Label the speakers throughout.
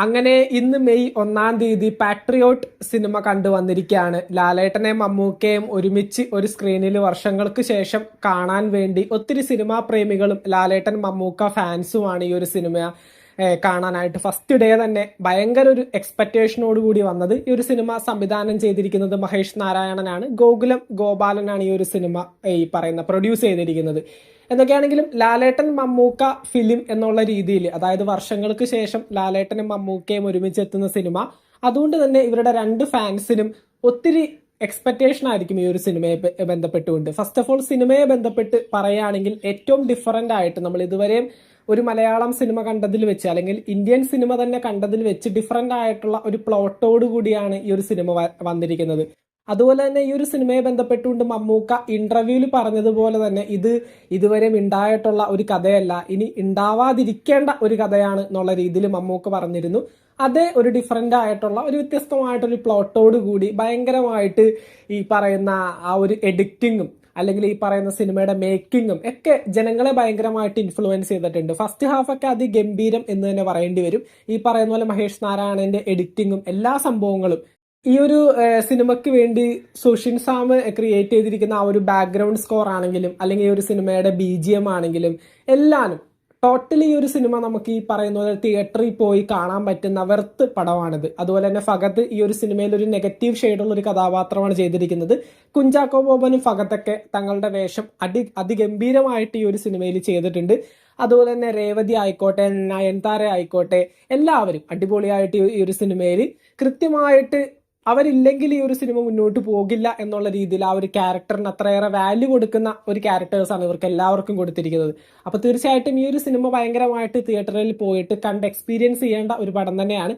Speaker 1: അങ്ങനെ ഇന്ന് May 1 patriot cinema കണ്ടുവന്നിരിക്കുകയാണ്. ലാലേട്ടനെയും മമ്മൂക്കയും ഒരുമിച്ച് ഒരു സ്ക്രീനിൽ വർഷങ്ങൾക്ക് ശേഷം കാണാൻ വേണ്ടി ഒത്തിരി സിനിമാ പ്രേമികളും ലാലേട്ടൻ മമ്മൂക്ക ഫാൻസുമാണ് ഈ ഒരു സിനിമ കാണാനായിട്ട് ഫസ്റ്റ് ഡേ തന്നെ ഭയങ്കര ഒരു എക്സ്പെക്ടേഷനോട് കൂടി വന്നത്. ഈ ഒരു സിനിമ സംവിധാനം ചെയ്തിരിക്കുന്നത് മഹേഷ് നാരായണനാണ്. ഗോകുലം ഗോപാലനാണ് ഈ ഒരു സിനിമ പ്രൊഡ്യൂസ് ചെയ്തിരിക്കുന്നത്. എന്തൊക്കെയാണെങ്കിലും ലാലേട്ടൻ മമ്മൂക്ക ഫിലിം എന്നുള്ള രീതിയിൽ, അതായത് വർഷങ്ങൾക്ക് ശേഷം ലാലേട്ടനും മമ്മൂക്കയും ഒരുമിച്ച് എത്തുന്ന സിനിമ, അതുകൊണ്ട് തന്നെ ഇവരുടെ രണ്ട് ഫാൻസിനും ഒത്തിരി എക്സ്പെക്ടേഷൻ ആയിരിക്കും ഈ ഒരു സിനിമയെ ബന്ധപ്പെട്ടുകൊണ്ട്. ഫസ്റ്റ് ഓഫ് ഓൾ സിനിമയെ ബന്ധപ്പെട്ട് പറയുകയാണെങ്കിൽ ഏറ്റവും ഡിഫറൻ്റ് ആയിട്ട് നമ്മൾ ഇതുവരെയും ഒരു മലയാളം സിനിമ കണ്ടതിൽ വെച്ച്, അല്ലെങ്കിൽ ഇന്ത്യൻ സിനിമ തന്നെ കണ്ടതിൽ വെച്ച് ഡിഫറൻ്റ് ആയിട്ടുള്ള ഒരു പ്ലോട്ടോട് കൂടിയാണ് ഈ ഒരു സിനിമ വന്നിരിക്കുന്നത്. അതുപോലെ തന്നെ ഈ ഒരു സിനിമയെ ബന്ധപ്പെട്ടുകൊണ്ട് മമ്മൂക്ക ഇന്റർവ്യൂവിൽ പറഞ്ഞതുപോലെ തന്നെ ഇത് ഇതുവരെ ഉണ്ടായിട്ടുള്ള ഒരു കഥയല്ല, ഇനി ഉണ്ടാവാതിരിക്കേണ്ട ഒരു കഥയാണ് എന്നുള്ള രീതിയിൽ മമ്മൂക്ക പറഞ്ഞിരുന്നു. അതേ ഒരു ഡിഫറൻ്റ് ആയിട്ടുള്ള ഒരു വ്യത്യസ്തമായിട്ടൊരു പ്ലോട്ടോട് കൂടി ഭയങ്കരമായിട്ട് ഈ പറയുന്ന ആ ഒരു എഡിറ്റിങ്ങും അല്ലെങ്കിൽ ഈ പറയുന്ന സിനിമയുടെ മേക്കിങ്ങും ഒക്കെ ജനങ്ങളെ ഭയങ്കരമായിട്ട് ഇൻഫ്ലുവൻസ് ചെയ്തിട്ടുണ്ട്. ഫസ്റ്റ് ഹാഫ് ഒക്കെ അതിഗംഭീരം എന്ന് തന്നെ പറയേണ്ടി വരും. ഈ പറയുന്ന പോലെ മഹേഷ് നാരായണന്റെ എഡിറ്റിങ്ങും എല്ലാ സംഭവങ്ങളും ഈ ഒരു സിനിമയ്ക്ക് വേണ്ടി സുഷിൻ സാം ക്രിയേറ്റ് ചെയ്തിരിക്കുന്ന ആ ഒരു ബാക്ക്ഗ്രൗണ്ട് സ്കോർ ആണെങ്കിലും അല്ലെങ്കിൽ ഈ ഒരു സിനിമയുടെ BGM ആണെങ്കിലും എല്ലാനും ടോട്ടലി ഈ ഒരു സിനിമ നമുക്ക് ഈ പറയുന്ന പോലെ തിയേറ്ററിൽ പോയി കാണാൻ പറ്റുന്ന വെർത്ത് പടമാണിത്. അതുപോലെ തന്നെ ഫഹദ് ഈ ഒരു സിനിമയിൽ ഒരു നെഗറ്റീവ് ഷെയ്ഡുള്ള ഒരു കഥാപാത്രമാണ് ചെയ്തിരിക്കുന്നത്. കുഞ്ചാക്കോ ബോബനും ഫഹദൊക്കെ തങ്ങളുടെ വേഷം അതിഗംഭീരമായിട്ട് ഈ ഒരു സിനിമയിൽ ചെയ്തിട്ടുണ്ട്. അതുപോലെ തന്നെ രേവതി ആയിക്കോട്ടെ, നയൻതാര ആയിക്കോട്ടെ, എല്ലാവരും അടിപൊളിയായിട്ട് ഈ ഒരു സിനിമയിൽ കൃത്യമായിട്ട് അവരില്ലെങ്കിൽ ഈ ഒരു സിനിമ മുന്നോട്ട് പോകില്ല എന്നുള്ള രീതിയിൽ ആ ഒരു ക്യാരക്ടറിന് അത്രയേറെ വാല്യൂ കൊടുക്കുന്ന ഒരു ക്യാരക്ടേഴ്സാണ് ഇവർക്ക് എല്ലാവർക്കും കൊടുത്തിരിക്കുന്നത്. അപ്പൊ തീർച്ചയായിട്ടും ഈ ഒരു സിനിമ ഭയങ്കരമായിട്ട് തിയേറ്ററിൽ പോയിട്ട് കണ്ട് എക്സ്പീരിയൻസ് ചെയ്യേണ്ട ഒരു പടം തന്നെയാണ്.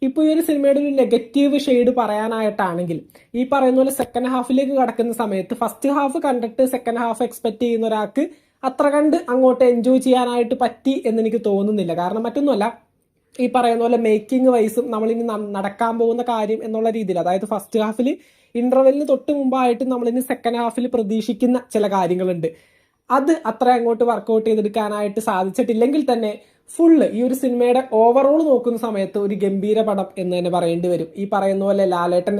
Speaker 1: ഇപ്പോൾ ഈ ഒരു സിനിമയുടെ ഒരു നെഗറ്റീവ് ഷെയ്ഡ് പറയാനായിട്ടാണെങ്കിൽ ഈ പറയുന്ന പോലെ സെക്കൻഡ് ഹാഫിലേക്ക് കടക്കുന്ന സമയത്ത് ഫസ്റ്റ് ഹാഫ് കണ്ടിട്ട് സെക്കൻഡ് ഹാഫ് എക്സ്പെക്ട് ചെയ്യുന്ന ഒരാൾക്ക് അത്ര കണ്ട് അങ്ങോട്ട് എൻജോയ് ചെയ്യാനായിട്ട് പറ്റി എന്ന് എനിക്ക് തോന്നുന്നില്ല. കാരണം മറ്റൊന്നുമല്ല, ഈ പറയുന്ന പോലെ മേക്കിംഗ് വൈസും നമ്മളിനി നടക്കാൻ പോകുന്ന കാര്യം എന്നുള്ള രീതിയിൽ, അതായത് ഫസ്റ്റ് ഹാഫിൽ ഇന്റർവെല്ലിന് തൊട്ട് മുമ്പായിട്ട് നമ്മളിനി സെക്കൻഡ് ഹാഫിൽ പ്രതീക്ഷിക്കുന്ന ചില കാര്യങ്ങളുണ്ട്. അത് അത്ര അങ്ങോട്ട് വർക്കൗട്ട് ചെയ്തെടുക്കാനായിട്ട് സാധിച്ചിട്ടില്ലെങ്കിൽ തന്നെ ഫുള്ള് ഈ ഒരു സിനിമയുടെ ഓവറോൾ നോക്കുന്ന സമയത്ത് ഒരു ഗംഭീര പടം എന്ന് തന്നെ പറയേണ്ടി വരും. ഈ പറയുന്ന പോലെ ലാലേട്ടൻ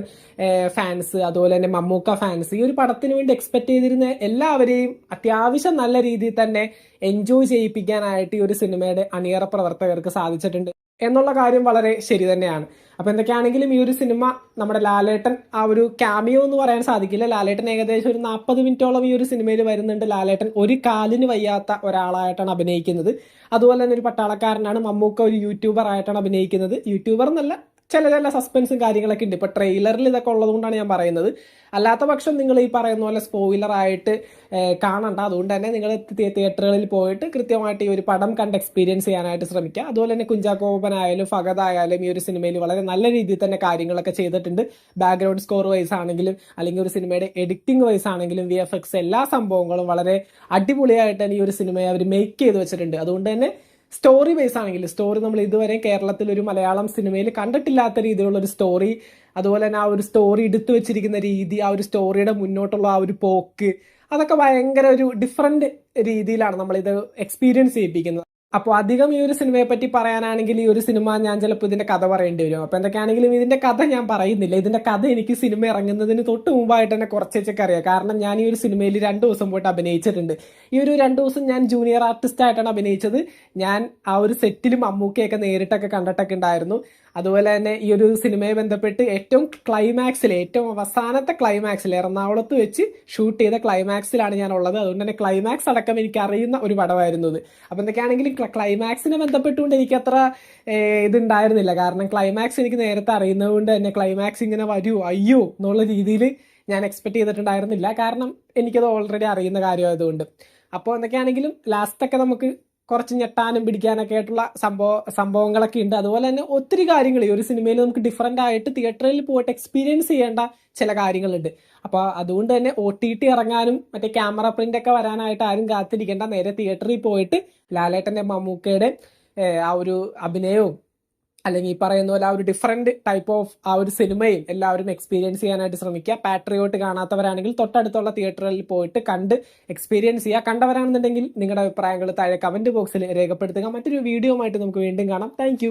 Speaker 1: ഫാൻസ്, അതുപോലെ തന്നെ മമ്മൂക്ക ഫാൻസ് ഈ ഒരു പടത്തിന് വേണ്ടി എക്സ്പെക്ട് ചെയ്തിരുന്ന എല്ലാവരെയും അത്യാവശ്യം നല്ല രീതിയിൽ തന്നെ എൻജോയ് ചെയ്യിപ്പിക്കാനായിട്ട് ഈ ഒരു സിനിമയുടെ അണിയറ പ്രവർത്തകർക്ക് സാധിച്ചിട്ടുണ്ട് എന്നുള്ള കാര്യം വളരെ ശരി തന്നെയാണ്. അപ്പൊ എന്തൊക്കെയാണെങ്കിലും ഈ ഒരു സിനിമ നമ്മുടെ ലാലേട്ടൻ ആ ഒരു ക്യാമിയോ എന്ന് പറയാൻ സാധിക്കില്ല. ലാലേട്ടൻ ഏകദേശം ഒരു 40 മിനിറ്റോളം ഈ ഒരു സിനിമയിൽ വരുന്നുണ്ട്. ലാലേട്ടൻ ഒരു കാലിന് വയ്യാത്ത ഒരാളായിട്ടാണ് അഭിനയിക്കുന്നത്. അതുപോലെ തന്നെ ഒരു പട്ടാളക്കാരനാണ്. മമ്മൂക്ക ഒരു യൂട്യൂബർ ആയിട്ടാണ് അഭിനയിക്കുന്നത്. യൂട്യൂബർ എന്നല്ല, ചില സസ്പെൻസും കാര്യങ്ങളൊക്കെ ഉണ്ട്. ഇപ്പൊ ട്രെയിലറിൽ ഇതൊക്കെ ഉള്ളതുകൊണ്ടാണ് ഞാൻ പറയുന്നത്. അല്ലാത്ത പക്ഷം നിങ്ങൾ ഈ പറയുന്ന പോലെ സ്പോയിലർ ആയിട്ട് കാണണ്ട. അതുകൊണ്ട് തന്നെ നിങ്ങൾ തിയേറ്ററുകളിൽ പോയിട്ട് കൃത്യമായിട്ട് ഈ ഒരു പടം കണ്ട് എക്സ്പീരിയൻസ് ചെയ്യാനായിട്ട് ശ്രമിക്കുക. അതുപോലെ തന്നെ കുഞ്ചാക്കോ ബോബനായാലും ഫഹദ് ആയാലും ഈ ഒരു സിനിമയിൽ വളരെ നല്ല രീതിയിൽ തന്നെ കാര്യങ്ങളൊക്കെ ചെയ്തിട്ടുണ്ട്. ബാക്ക്ഗ്രൗണ്ട് സ്കോർ വൈസ് ആണെങ്കിലും അല്ലെങ്കിൽ ഒരു സിനിമയുടെ എഡിറ്റിംഗ് വൈസ് ആണെങ്കിലും VFX എല്ലാ സംഭവങ്ങളും വളരെ അടിപൊളിയായിട്ട് തന്നെ ഈ ഒരു സിനിമയെ അവർ മേക്ക് ചെയ്ത് വെച്ചിട്ടുണ്ട്. അതുകൊണ്ട് തന്നെ സ്റ്റോറി ബേസ് ആണെങ്കിൽ സ്റ്റോറി നമ്മൾ ഇതുവരെ കേരളത്തിൽ ഒരു മലയാളം സിനിമയിൽ കണ്ടിട്ടില്ലാത്ത രീതിയിലുള്ള ഒരു സ്റ്റോറി, അതുപോലെ തന്നെ ആ ഒരു സ്റ്റോറി എടുത്തു വെച്ചിരിക്കുന്ന രീതി, ആ ഒരു സ്റ്റോറിയുടെ മുന്നോട്ടുള്ള ആ ഒരു പോക്ക്, അതൊക്കെ ഭയങ്കര ഒരു ഡിഫറെന്റ് രീതിയിലാണ് നമ്മളിത് എക്സ്പീരിയൻസ് ചെയ്യിപ്പിക്കുന്നത്. അപ്പോൾ അധികം ഈ ഒരു സിനിമയെ പറ്റി പറയാനാണെങ്കിൽ ഈ ഒരു സിനിമ ഞാൻ ചിലപ്പോൾ ഇതിന്റെ കഥ പറയേണ്ടി വരും. അപ്പോൾ എന്തൊക്കെയാണെങ്കിലും ഇതിന്റെ കഥ ഞാൻ പറയുന്നില്ല. ഇതിന്റെ കഥ എനിക്ക് സിനിമ ഇറങ്ങുന്നതിന് തൊട്ട് മുമ്പായിട്ട് തന്നെ കുറച്ചൊക്കെ അറിയാം. കാരണം ഞാൻ ഈ ഒരു സിനിമയിൽ 2 ദിവസം പോയിട്ട് അഭിനയിച്ചിട്ടുണ്ട്. ഈ ഒരു 2 ദിവസം ഞാൻ ജൂനിയർ ആർട്ടിസ്റ്റ് ആയിട്ടാണ് അഭിനയിച്ചത്. ഞാൻ ആ ഒരു സെറ്റിലും മമ്മൂക്കയൊക്കെ നേരിട്ടൊക്കെ കണ്ടിട്ടൊക്കെ ഉണ്ടായിരുന്നു. അതുപോലെ തന്നെ ഈ ഒരു സിനിമയെ ബന്ധപ്പെട്ട് ഏറ്റവും അവസാനത്തെ ക്ലൈമാക്സിൽ എറണാകുളത്ത് വെച്ച് ഷൂട്ട് ചെയ്ത ക്ലൈമാക്സിലാണ് ഞാൻ ഉള്ളത്. അതുകൊണ്ട് തന്നെ ക്ലൈമാക്സ് അടക്കം എനിക്ക് അറിയുന്ന ഒരു പടമായിരുന്നു ഇത്. അപ്പൊ എന്തൊക്കെയാണെങ്കിലും ക്ലൈമാക്സിനെ ബന്ധപ്പെട്ടുകൊണ്ട് എനിക്ക് അത്ര ഇതുണ്ടായിരുന്നില്ല. കാരണം ക്ലൈമാക്സ് എനിക്ക് നേരത്തെ അറിയുന്നത് കൊണ്ട് തന്നെ ക്ലൈമാക്സ് ഇങ്ങനെ വരുമോ അയ്യോ എന്നുള്ള രീതിയിൽ ഞാൻ എക്സ്പെക്ട് ചെയ്തിട്ടുണ്ടായിരുന്നില്ല. കാരണം എനിക്കത് ഓൾറെഡി അറിയുന്ന കാര്യമായതുകൊണ്ട്. അപ്പോൾ എന്തൊക്കെയാണെങ്കിലും ലാസ്റ്റൊക്കെ നമുക്ക് കുറച്ച് ഞെട്ടാനും പിടിക്കാനൊക്കെ ആയിട്ടുള്ള സംഭവങ്ങളൊക്കെ ഉണ്ട്. അതുപോലെ തന്നെ ഒത്തിരി കാര്യങ്ങൾ ഈ ഒരു സിനിമയിൽ നമുക്ക് ഡിഫറെൻ്റ് ആയിട്ട് തിയേറ്ററിൽ പോയിട്ട് എക്സ്പീരിയൻസ് ചെയ്യേണ്ട ചില കാര്യങ്ങളുണ്ട്. അപ്പോൾ അതുകൊണ്ട് തന്നെ OTT ഇറങ്ങാനും മറ്റേ ക്യാമറ പ്രിന്റ് ഒക്കെ വരാനായിട്ട് ആരും കാത്തിരിക്കേണ്ട. നേരെ തിയേറ്ററിൽ പോയിട്ട് ലാലേട്ടൻ്റെ മമ്മൂക്കയുടെ ആ ഒരു അഭിനയവും അല്ലെങ്കിൽ ഈ പറയുന്ന പോലെ ആ ഒരു ഡിഫറെന്റ് ടൈപ്പ് ഓഫ് ആ ഒരു സിനിമയും എല്ലാവരും എക്സ്പീരിയൻസ് ചെയ്യാനായിട്ട് ശ്രമിക്കുക. പാട്രിയോട്ട് കാണാത്തവരാണെങ്കിൽ തൊട്ടടുത്തുള്ള തിയേറ്ററിൽ പോയിട്ട് കണ്ട് എക്സ്പീരിയൻസ് ചെയ്യുക. കണ്ടവരാണെന്നുണ്ടെങ്കിൽ നിങ്ങളുടെ അഭിപ്രായങ്ങൾ താഴെ കമന്റ് ബോക്സിൽ രേഖപ്പെടുത്തുക. മറ്റൊരു വീഡിയോ ആയിട്ട് നമുക്ക് വീണ്ടും കാണാം. താങ്ക്